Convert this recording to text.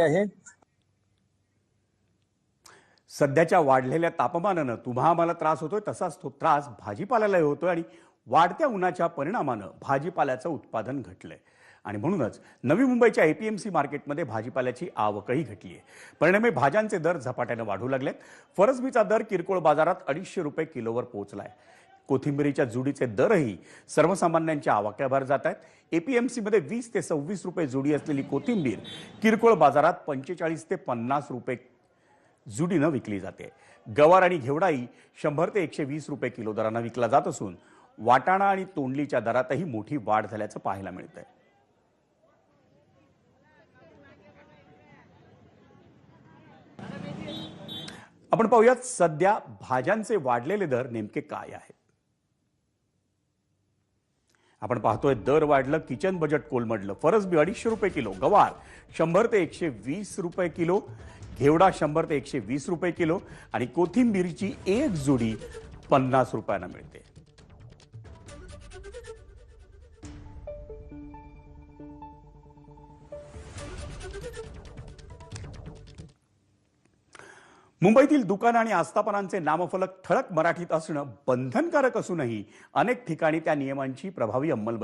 आहे। सध्याच्या वाढलेल्या तापमानानं तुम्हा आम्हाला त्रास होतोय, तसाच तो त्रास भाजीपाल्यालाही होतोय आणि वाढत्या उन्हाच्या परिणामानं भाजीपाल्याचं उत्पादन घटलंय आणि म्हणूनच नवी मुंबईच्या एपीएमसी मार्केटमध्ये भाजीपाल्याची आवकही घटली आहे। परिणामी भाज्यांचे दर झपाट्यानं वाढू लागलेत। फरसबीचा दर किरकोळ बाजारात 250 रुपये किलोवर पोहोचलाय। कोथिंबिरीच्या जुडीचे दरही सर्वसामान्यांच्या आवाक्याबाहेर जात आहेत। एपीएमसी मध्ये 20 ते 26 रुपये जुडी असलेली कोथिंबीर किरकोळ बाजारात 45 ते 50 रुपये जुडीनं विकली जाते। गवार आणि घेवडाही 100 ते 120 रुपये किलो दरानं विकला जात असून वाटाणा आणि तोंडलीच्या दरातही मोठी वाढ झाल्याचं पाहायला मिळतंय। आपण पाहूयात सध्या भाज्यांचे वाढलेले दर नेमके काय आहेत। आपण पाहतोय दर वाढलं, किचन बजेट कोलमडलं। फरसबी 250 रुपये किलो, गवार 100 ते 120 रुपये किलो, घेवडा 100 ते 120 रुपये किलो आणि कोथिंबीरची एक जुडी 50 रुपयांना मिळते। मुंबईतील दुकान आणि आस्थापनांचे नामफलक ठळक मराठीत असणं बंधनकारक असूनही अनेक ठिकाणी त्या नियमांची प्रभावी अंमलबजावणी